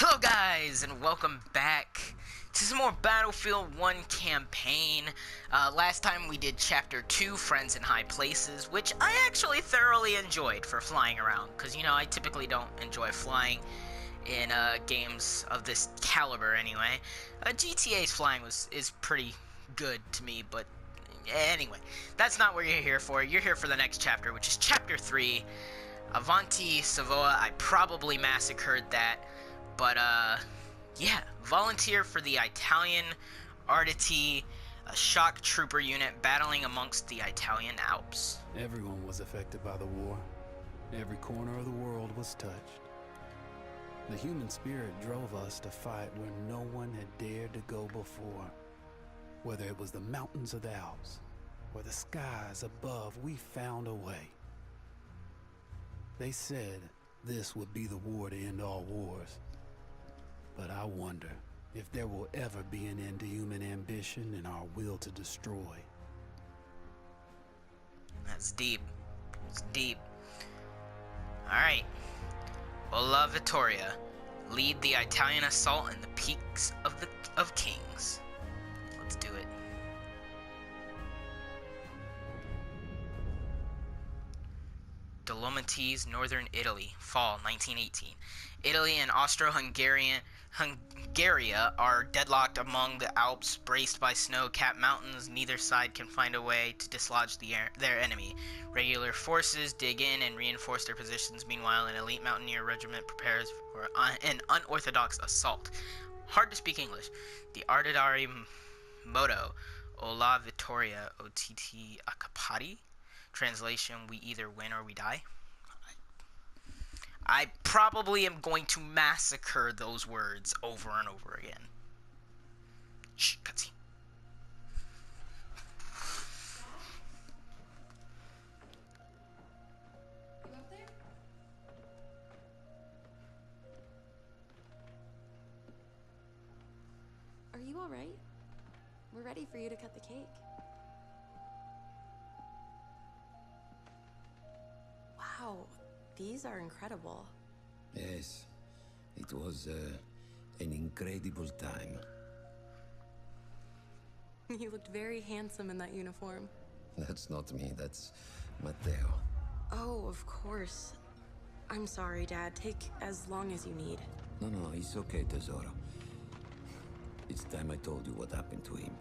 Hello guys, and welcome back to some more Battlefield 1 campaign. Last time we did Chapter 2, Friends in High Places, which I actually thoroughly enjoyed for flying around, because, you know, I typically don't enjoy flying in games of this caliber anyway. GTA's flying is pretty good to me, but anyway, that's not what you're here for. You're here for the next chapter, which is Chapter 3, Avanti Savoia. I probably massacred that. But, yeah, volunteer for the Italian Arditi, a shock trooper unit battling amongst the Italian Alps. Everyone was affected by the war. Every corner of the world was touched. The human spirit drove us to fight where no one had dared to go before. Whether it was the mountains of the Alps or the skies above, we found a way. They said this would be the war to end all wars. But I wonder if there will ever be an end to human ambition and our will to destroy. That's deep. It's deep. Alright. Ola Vittoria. Lead the Italian assault in the peaks of Kings. Let's do it. Dolomites, Northern Italy, Fall 1918. Italy and Austro-Hungaria are deadlocked among the Alps, braced by snow-capped mountains. Neither side can find a way to dislodge their enemy. Regular forces dig in and reinforce their positions. Meanwhile, an elite mountaineer regiment prepares for an unorthodox assault. Hard to speak English. The Ardidari motto, Ola Vittoria OTT Acapati. Translation, we either win or we die. I probably am going to massacre those words over and over again. Shh, cutscene. You up there? Are you all right? We're ready for you to cut the cake. Wow, these are incredible. Yes, it was an incredible time. You looked very handsome in that uniform. That's not me, that's Matteo. Oh, of course. I'm sorry, Dad. Take as long as you need. No, it's okay, Tesoro. It's time I told you what happened to him.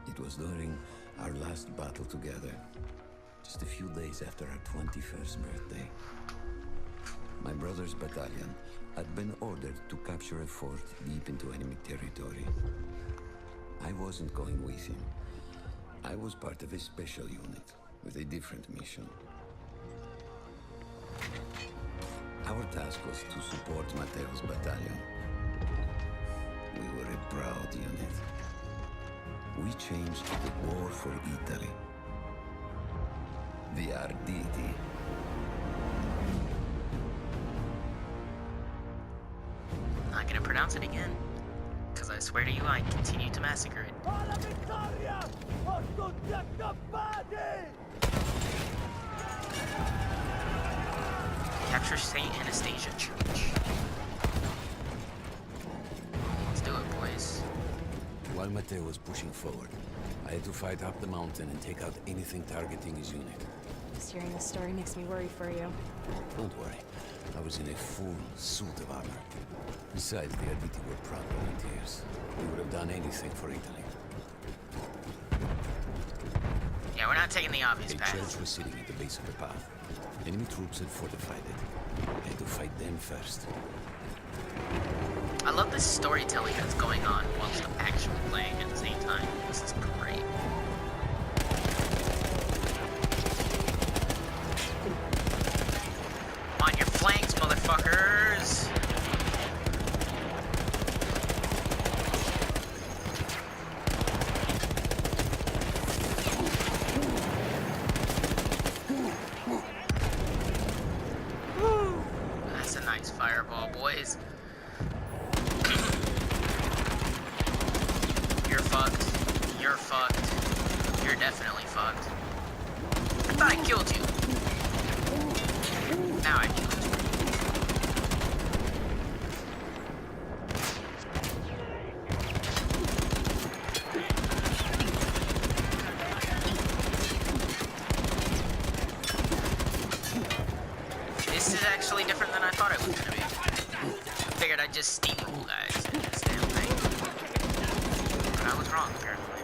It was during our last battle together. Just a few days after our 21st birthday. My brother's battalion had been ordered to capture a fort deep into enemy territory. I wasn't going with him. I was part of a special unit with a different mission. Our task was to support Matteo's battalion. We were a proud unit. We changed the war for Italy. The Arditi. I'm not gonna pronounce it again, because I swear to you I continue to massacre it. Capture St. Anastasia Church. Let's do it, boys. While Matteo was pushing forward, I had to fight up the mountain and take out anything targeting his unit. Just hearing this story makes me worry for you. Don't worry, I was in a full suit of armor. Besides, the Arditi were proud volunteers. We would have done anything for Italy. Yeah, we're not taking the obvious A path. church was sitting at the base of the path. Enemy troops had fortified it. I had to fight them first. I love the storytelling that's going on whilst I'm actually playing at the same time. This is great. On your flanks, motherfuckers! Woo! That's a nice fireball, boys. You're fucked. You're fucked. You're definitely fucked. I thought I killed you. Now I killed you. this is actually different than I thought it was gonna be. I figured I'd just steamroll guys in this damn thing. But I was wrong, apparently.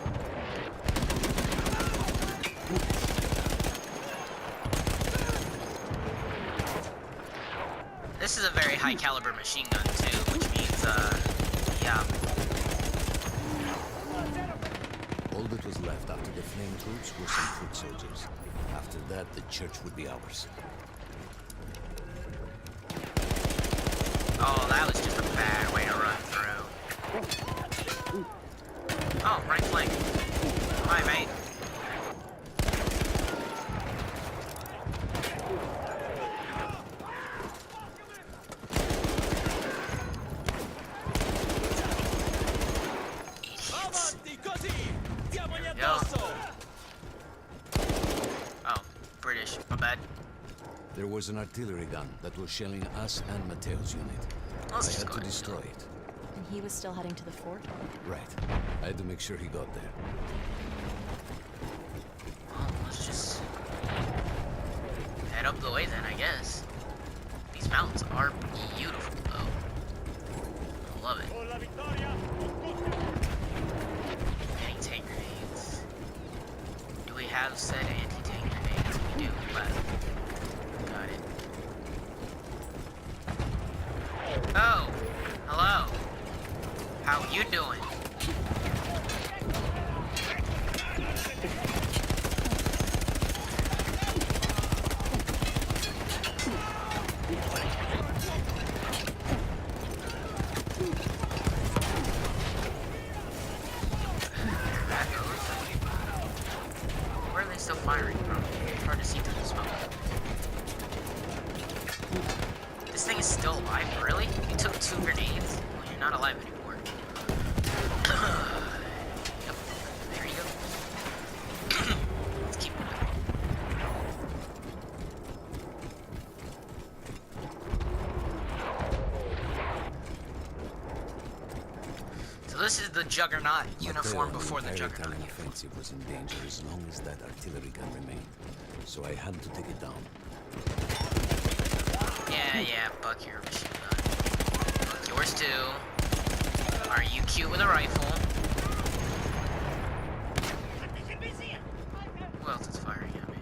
This is a very high caliber machine gun too, which means, yeah. All that was left after the flame troops were some foot soldiers. After that, the church would be ours. Oh, that was just a bad way to run through. Oh, right flank. Hi, mate. Oh, British. My bad. There was an artillery gun that was shelling us and Mateo's unit. Let's I just had go to ahead and destroy it. And he was still heading to the fort? Right. I had to make sure he got there. Well, let's just head up the way then, I guess. These mountains are beautiful, though. I love it. Anti-tank grenades. Do we have said anti-tank grenades? We do, but got it. Oh, hello. How you doing? Where are they still firing from? It's hard to see through the smoke. This thing is still alive, really? You took 2 grenades? Well, you're not alive anymore. Yep, there you go. Let's keep moving. So this is the Juggernaut uniform before the Juggernaut uniform. offensive was in danger as long as that artillery gun remained. So I had to take it down. Yeah, buck your machine gun. Buck yours too. Are you cute with a rifle? Who else is firing at me?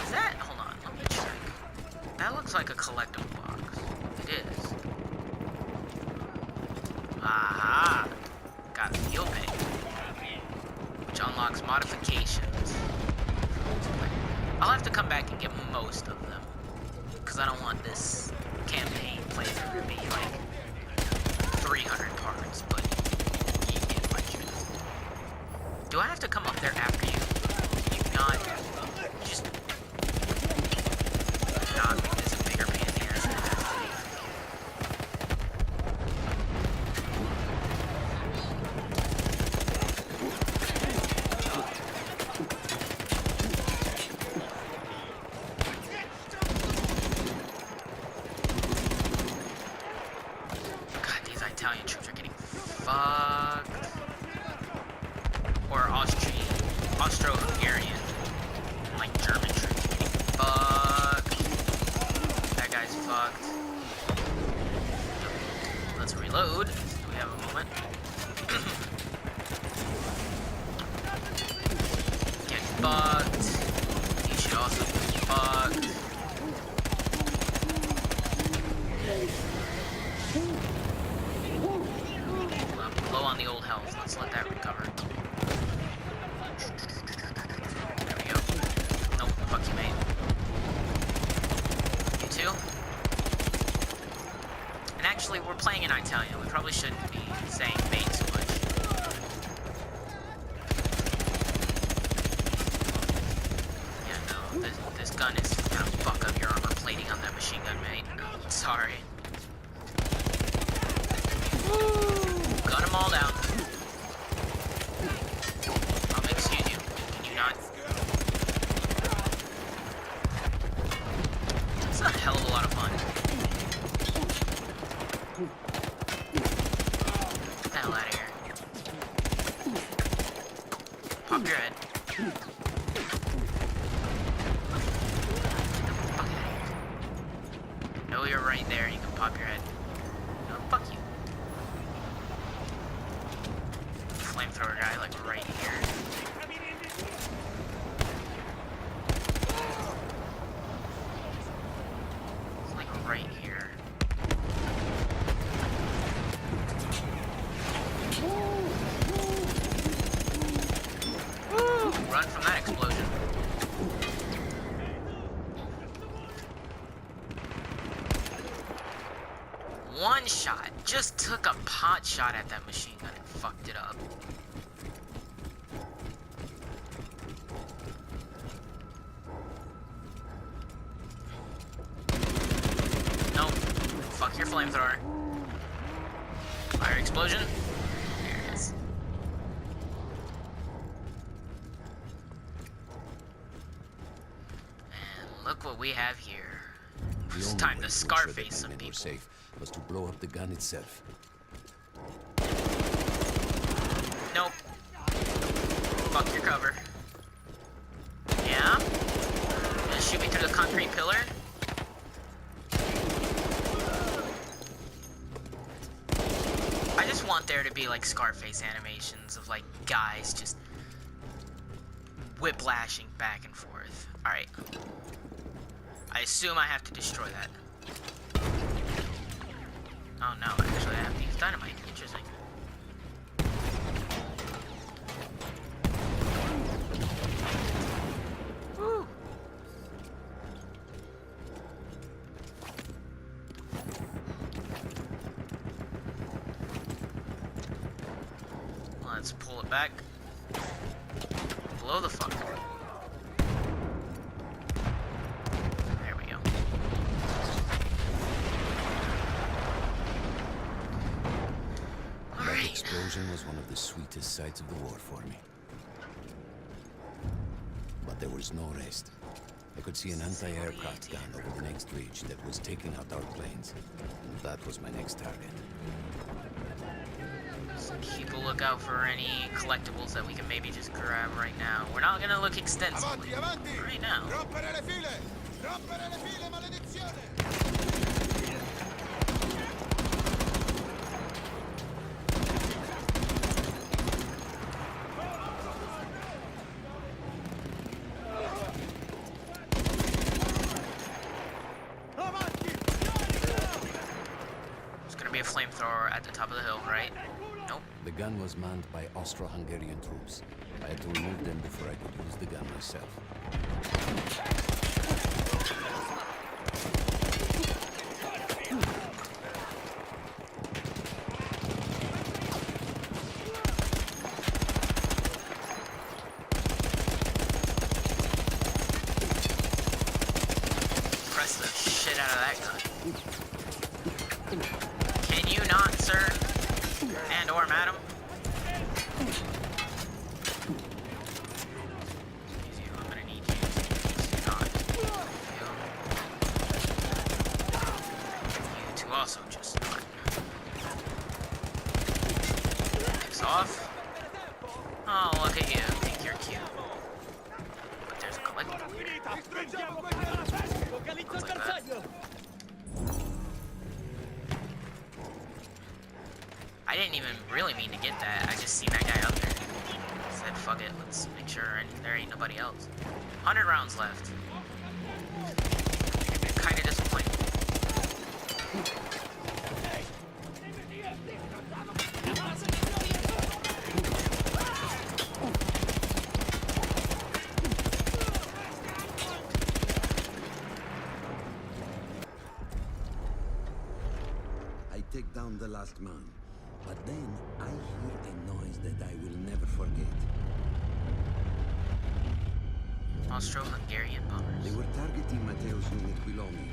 Is that? Hold on, let me check. That looks like a collectible box. It is. Aha! Got a fuel pig, which unlocks modifications. I'll have to come back and get most of them, because I don't want this campaign playthrough to be like 300 parts, but you get my drift. Do I have to come up there after you? Can you not just not make this a bigger pain in the ass than it has to be? Italian troops are getting fucked. Or Austro-Hungarian. Like German troops are getting fucked. That guy's fucked. Let's reload. Do we have a moment? Get fucked. You should also get fucked. Low on the old health. Let's let that recover. There we go. Nope. Fuck you, mate. You too? And actually, we're playing in Italian. We probably shouldn't be saying mate too much. Yeah, no. This gun is gonna fuck up your armor plating on that machine gun, mate. Sorry. Gun them all down. Excuse you. Can you not? It's a hell of a lot of fun. Get the hell out of here. Pop your head. know you're right there. You can pop your head. No, fuck you. Flamethrower guy, like right here. It's like right here. Woo! Run from that explosion. One shot. Just took a pot shot at that machine gun and fucked it up. Nope. Fuck your flamethrower. Fire explosion. There it is. And look what we have here. It's time to Scarface some people. Safe was to blow up the gun itself. Nope. Fuck your cover. Yeah? Gonna shoot me through the concrete pillar? I just want there to be like Scarface animations of like guys just whiplashing back and forth. Alright. I assume I have to destroy that. Oh no, actually I have to use dynamite. Interesting. Woo! Let's pull it back. Blow the fuck. There we go. That explosion was one of the sweetest sights of the war for me. But there was no rest. I could see an anti-aircraft gun over the next ridge that was taking out our planes. And that was my next target. So keep a lookout for any collectibles that we can maybe just grab right now. We're not gonna look extensively right now. Rompere le file! Rompere le file, maledizione! There's gonna be a flamethrower at the top of the hill, right? Nope. The gun was manned by Austro-Hungarian troops. I had to remove them before I could use the gun myself. Press the shit out of that gun. Can you not, sir? And or madam? I'm gonna need you to not. You to also just not. It's off. Oh, look at you. Think you're cute. But there's a collectible here. Looks like that. I didn't even really mean to get that. I just seen that guy up there. Said, fuck it, let's make sure there ain't nobody else. 100 rounds left. Kinda disappointed. I take down the last man. But then I hear a noise that I will never forget. Austro-Hungarian bombers. They were targeting Mateusz Numiquilomi.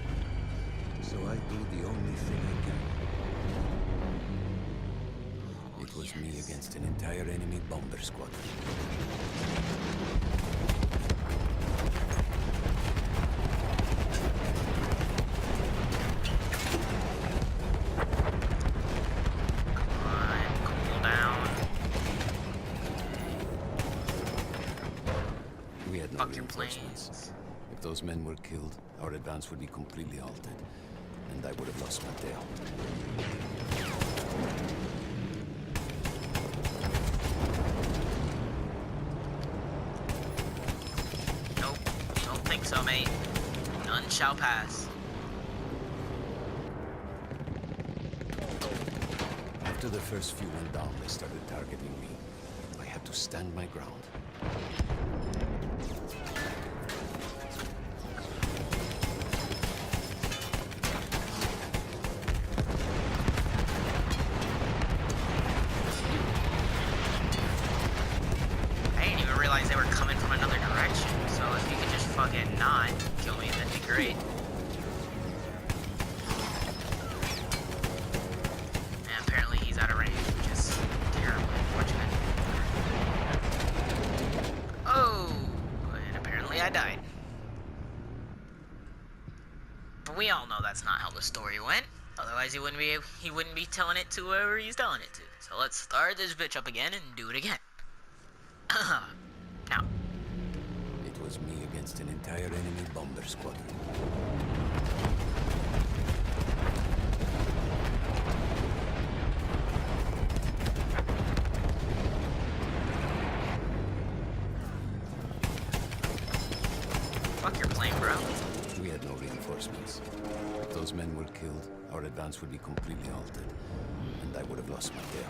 So I do the only thing I can. It was me against an entire enemy bomber squadron. Fuck your planes. If those men were killed, our advance would be completely halted. and I would have lost Mateo. Nope, don't think so, mate. None shall pass. After the first few went down, they started targeting me. I had to stand my ground. I didn't even realize they were coming from another direction, so if you could just fucking not kill me, that'd be great. And apparently he's out of range, which is terribly unfortunate. Oh, and apparently I died. But we all know that's not how the story went. Otherwise, he wouldn't be telling it to whoever he's telling it to. So let's start this bitch up again and do it again. Now. It was me against an entire enemy bomber squadron. Fuck your plane, bro. We had no reinforcements. If those men were killed, our advance would be completely halted, and I would have lost Mateo.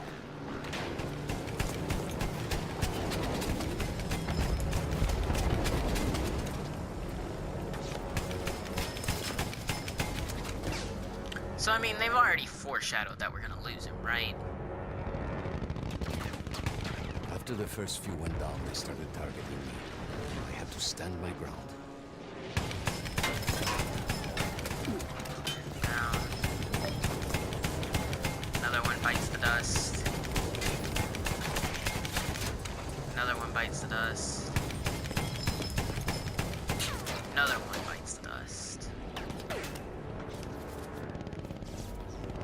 So, I mean, they've already foreshadowed that we're gonna lose him, right? After the first few went down, they started targeting me. I had to stand my ground. Down. Another one bites the dust. Another one bites the dust. Another one bites the dust.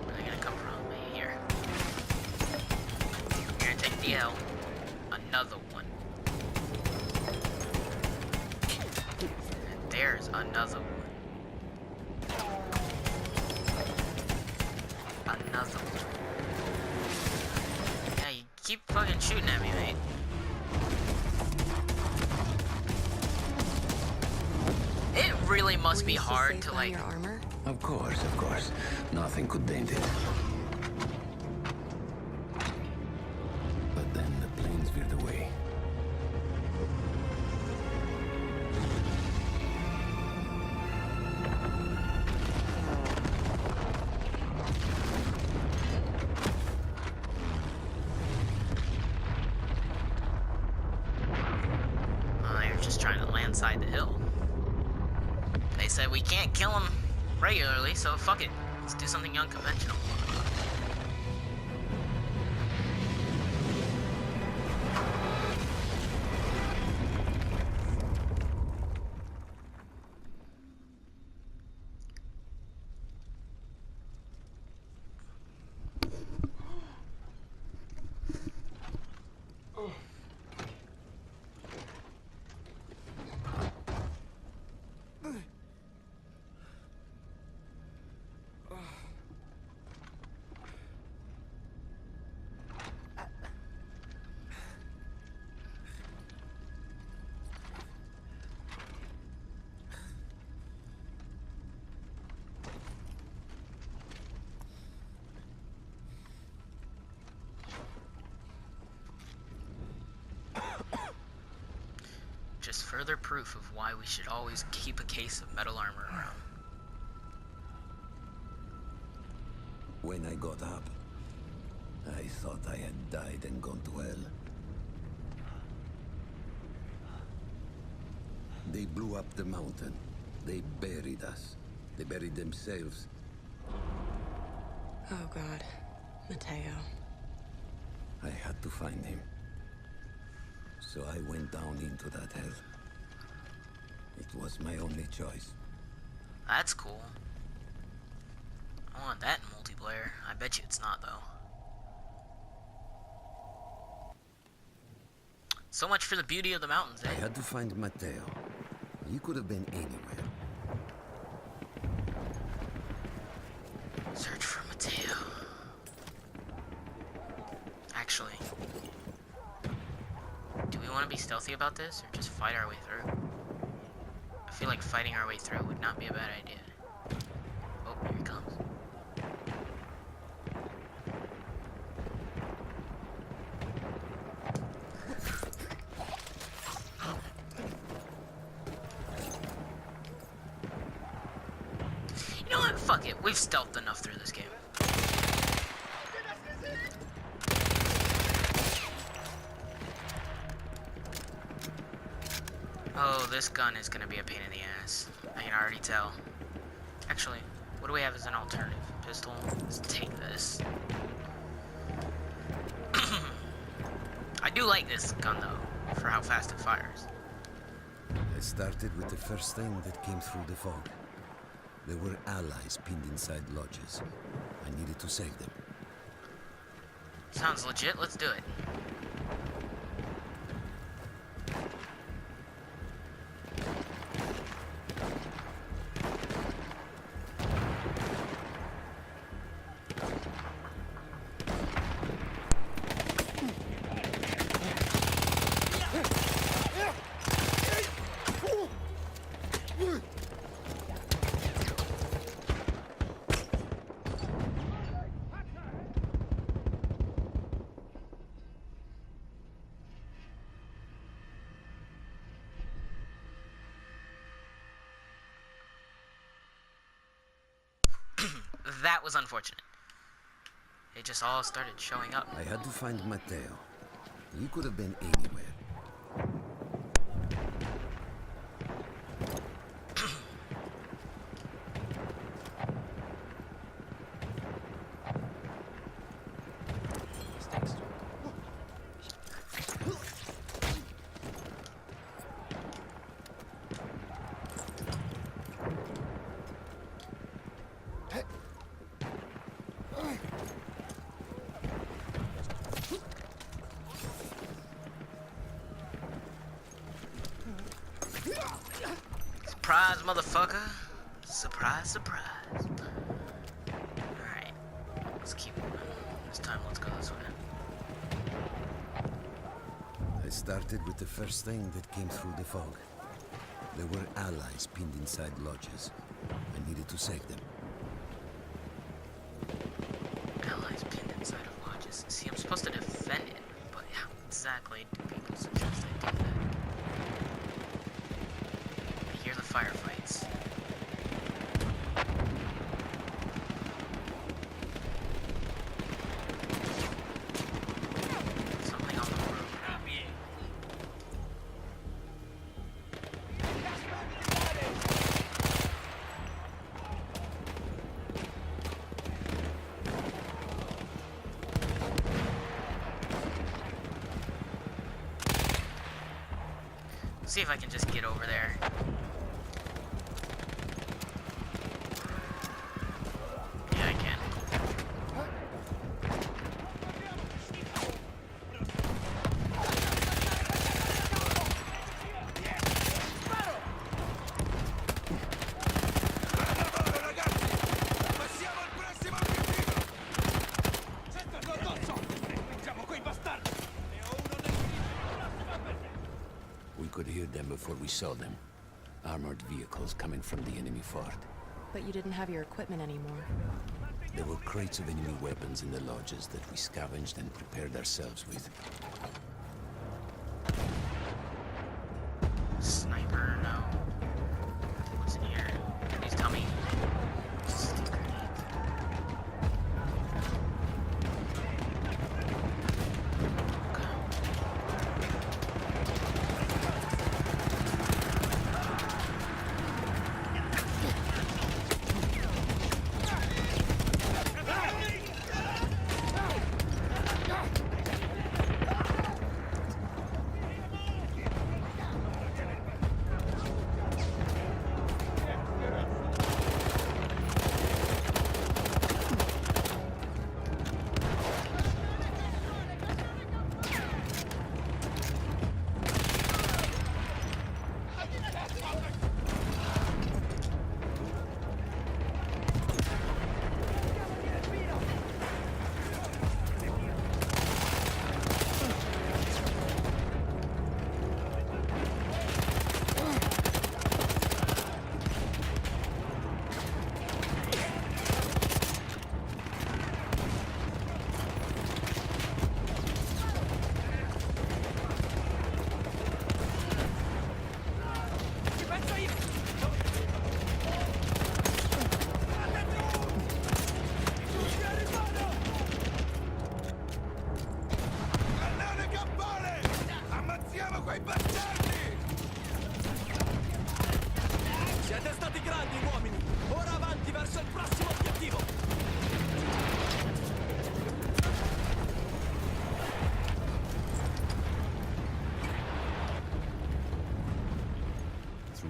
Where are they gonna come from? Here. You're gonna take the L. Another one. And there's another one. Another one. Yeah, you keep fucking shooting at me, mate. It really must be hard to, like... Your armor? Of course, of course. Nothing could dent it. But then the planes veered away. Oh, they're just trying to landside the hill. They said we can't kill him regularly, so fuck it. Let's do something unconventional. Just further proof of why we should always keep a case of metal armor around. When I got up, I thought I had died and gone to hell. They blew up the mountain. They buried us. They buried themselves. Oh, God. Mateo. I had to find him. So I went down into that hell. It was my only choice. That's cool. I want that in multiplayer. I bet you it's not, though. So much for the beauty of the mountains, I eh? had to find Mateo. He could have been anywhere. to be stealthy about this, or just fight our way through? I feel like fighting our way through would not be a bad idea. Oh, here he comes. You know what? Fuck it. We've stealthed enough through this game. Oh, this gun is gonna be a pain in the ass. I can already tell. Actually, what do we have as an alternative? Pistol? Let's take this. I do like this gun though, for how fast it fires. I started with the first thing that came through the fog. There were allies pinned inside lodges. I needed to save them. Sounds legit, let's do it. That was unfortunate. It just all started showing up. I had to find Matteo. He could have been anywhere. Surprise, motherfucker. Surprise, surprise. Alright. Let's keep moving. This time, let's go this way. I started with the first thing that came through the fog. There were allies pinned inside lodges. I needed to save them. Allies pinned inside of lodges. See, I'm supposed to defend it, but how exactly do people suggest I do that? I hear the firefights. Something on the road. See if I can just get over there. Yeah, I can. We could hear them before we saw them. Armored vehicles coming from the enemy fort. But you didn't have your equipment anymore. There were crates of enemy weapons in the lodges that we scavenged and prepared ourselves with. Sniper, no. What's in here? Please tell me. Stick grenade.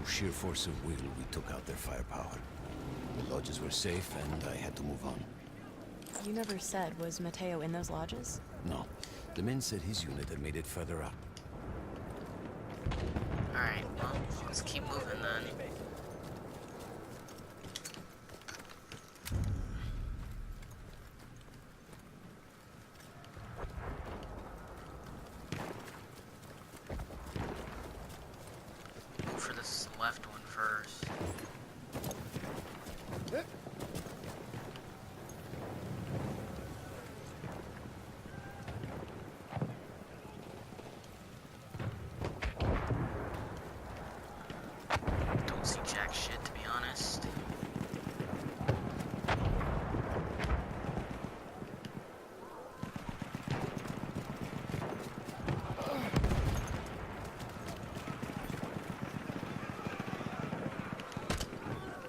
sheer force of will, we took out their firepower. The lodges were safe, and I had to move on. You never said, was Mateo in those lodges? No. The men said his unit had made it further up. Alright, well, let's keep moving then. Go for this left one first. Don't see jack shit, to be honest.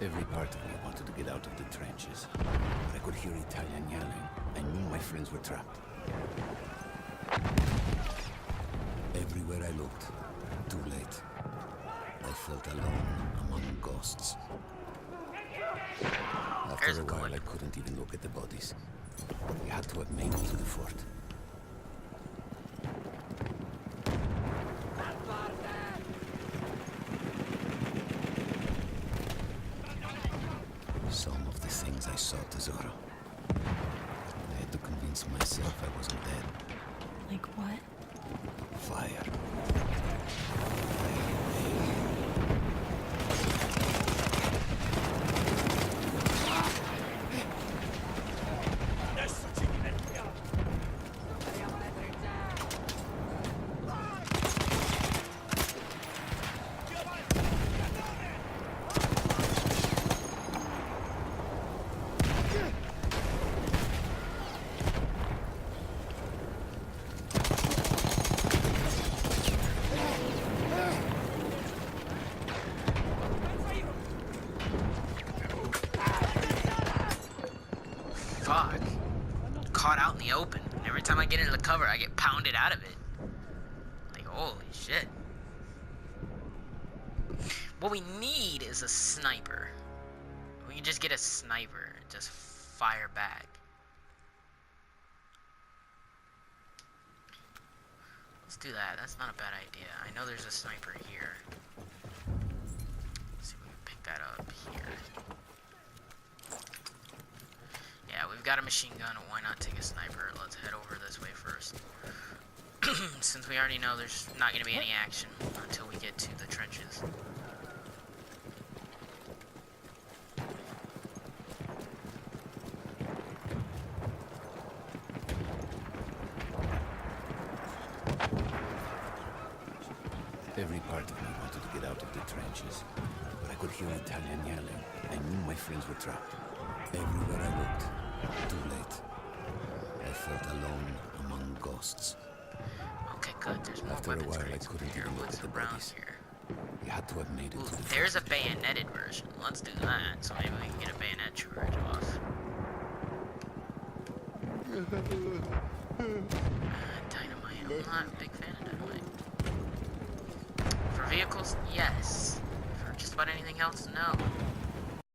Every part of me wanted to get out of the trenches, but I could hear Italian yelling. I knew my friends were trapped. Everywhere I looked, too late. I felt alone among ghosts. After a while, I couldn't even look at the bodies. We had to have made it to the fort. Some of the things I saw, Tesoro. I had to convince myself I wasn't dead. Like what? Fire. Fuck. Caught out in the open. And every time I get into the cover, I get pounded out of it. Like, holy shit. What we need is a sniper. We can just get a sniper and just fire back. Let's do that. That's not a bad idea. I know there's a sniper here. Let's see if we can pick that up here. Yeah, we've got a machine gun. Why not take a sniper? Let's head over this way first. Since we already know there's not going to be any action until we get to the trenches. Every part of me wanted to get out of the trenches, but I could hear Italian yelling. I knew my friends were trapped. Everywhere I looked, too late. I felt alone among ghosts. Okay, good. There's more After a weapons while, I crates over couldn't here. even look What's at the around bodies. here? We had to have made it Ooh, to the there's a fort. bayoneted version. Let's do that. So maybe we can get a bayonet charge off. Dynamite. I'm not a big fan of dynamite. For vehicles, yes. For just about anything else, no.